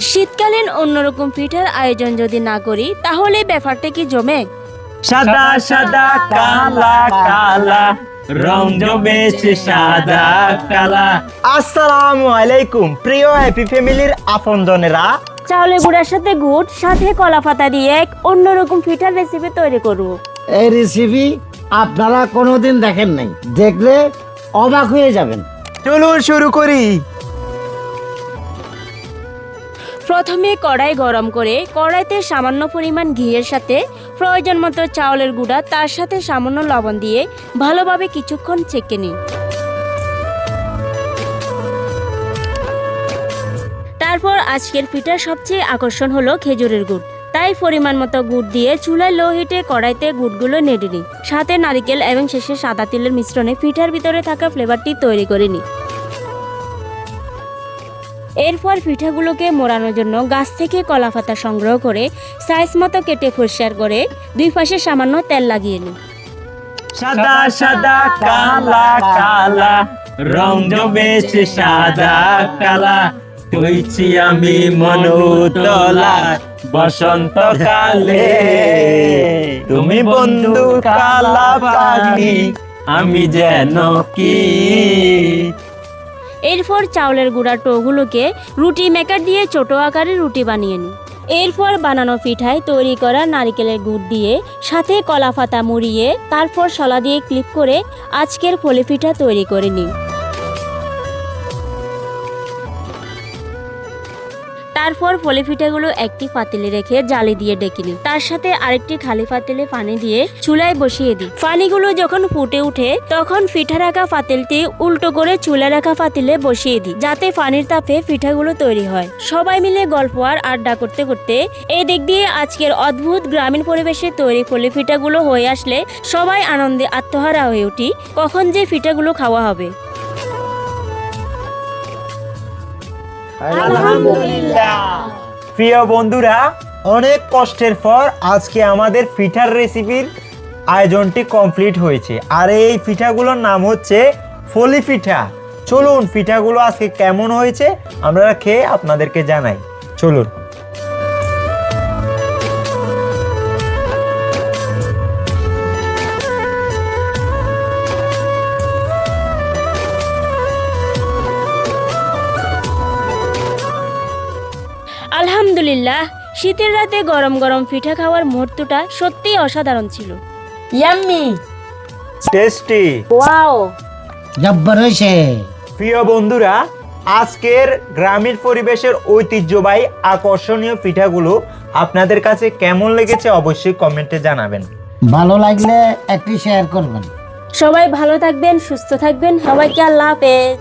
শীতকালীন অন্যরকম পিঠার আয়োজন যদি না করি তাহলে ব্যাপারটা কি জমে? সাদা সাদা কালা কালা রং জমেছে সাদা কালা। আসসালামু আলাইকুম প্রিয় হ্যাপি ফ্যামিলির আপনজনেরা। চাউলের গুঁড়ার সাথে গুড় সাথে কলা পাতা দিয়ে এক অন্যরকম পিঠার রেসিপি তৈরি করব। এই রেসিপি আপনারা কোনোদিন দেখেন নাই, দেখলে অবাক হয়ে যাবেন। চলুন শুরু করি। প্রথমে কড়াই গরম করে কড়াইতে সামান্য পরিমাণ ঘিয়ের সাথে প্রয়োজন মতো চাউলের গুঁড়া তার সাথে সামান্য লবণ দিয়ে ভালোভাবে কিছুক্ষণ ছেঁকে নিন। তারপর আজকের পিঠার সবচেয়ে আকর্ষণ হলো খেজুরের গুড়, তাই পরিমাণ মতো গুড় দিয়ে চুলায় লো হিটে কড়াইতে গুড়গুলো নেড়ে নিন। সাথে নারকেল এবং শেষে সাদা তিলের মিশ্রণে পিঠার ভিতরে থাকা ফ্লেভারটি তৈরি করে নিন। এরপর পিঠাগুলোকে মোড়ানোর জন্য গাছ থেকে কলা পাতা সংগ্রহ করে সাইজ মতো কেটে পরিষ্কার করে দুই পাশে সামান্য তেল লাগিয়ে নিন। সাদা সাদা কালা কালা রং জমেছে সাদা কালা। তুইছি আমি মনুতলা বসন্ত কালে, তুমি বন্ধু কালা পাখি আমি যেন কি। এরপর চাউলের গুঁড়ার টোগুলোকে রুটি মেকার দিয়ে ছোট আকারে রুটি বানিয়ে নিন। এরপর বানানো পিঠায় তৈরি করা নারকেলের গুড় দিয়ে সাথে কলা পাতা মুড়িয়ে তারপর শলা দিয়ে ক্লিপ করে আজকের ফলি পিঠা তৈরি করে নিন। তারপর ফলি পিঠাগুলো একটি পাতিলে রেখে জালি দিয়ে ডেকে নিন। তার সাথে আরেকটি খালি পাতিলে পানি দিয়ে চুলায় বসিয়ে দিন। পানিগুলো যখন ফুটে উঠে তখন পিঠা রাখা পাতিলটি উল্টো করে চুলা রাখা পাতিলে বসিয়ে দিন, যাতে পানির তাপে পিঠাগুলো তৈরি হয়। সবাই মিলে গল্প আর আড্ডা করতে করতে এই দিক দিয়ে আজকের অদ্ভুত গ্রামীণ পরিবেশে তৈরি ফলি পিঠাগুলো হয়ে আসলে সবাই আনন্দে আত্মহারা হয়ে উঠি কখন যে পিঠাগুলো খাওয়া হবে। আলহামদুলিল্লাহ। প্রিয় বন্ধুরা, অনেক কষ্টের পর আজকে আমাদের পিঠার রেসিপির আয়োজনটি কমপ্লিট হয়েছে। আর এই পিঠাগুলোর নাম হচ্ছে ফলি পিঠা। চলুন পিঠাগুলো আজকে কেমন হয়েছে আমরা খেয়ে আপনাদেরকে জানাই। চলুন। আলহামদুলিল্লাহ, শীতের রাতে গরম গরম পিঠা খাওয়ার মুহূর্তটা সত্যিই অসাধারণ ছিল। ইয়াম্মি, টেস্টি, ওয়াও, জব্বর হয়েছে। প্রিয় বন্ধুরা, আজকের গ্রামীণ পরিবেশের ঐতিহ্যবাহী আকর্ষণীয় পিঠাগুলো আপনাদের কাছে কেমন লেগেছে অবশ্যই কমেন্টে জানাবেন। ভালো লাগলে একটি শেয়ার করবেন। সবাই ভালো থাকবেন, সুস্থ থাকবেন। সবাইকে আল্লাহ হাফেজ।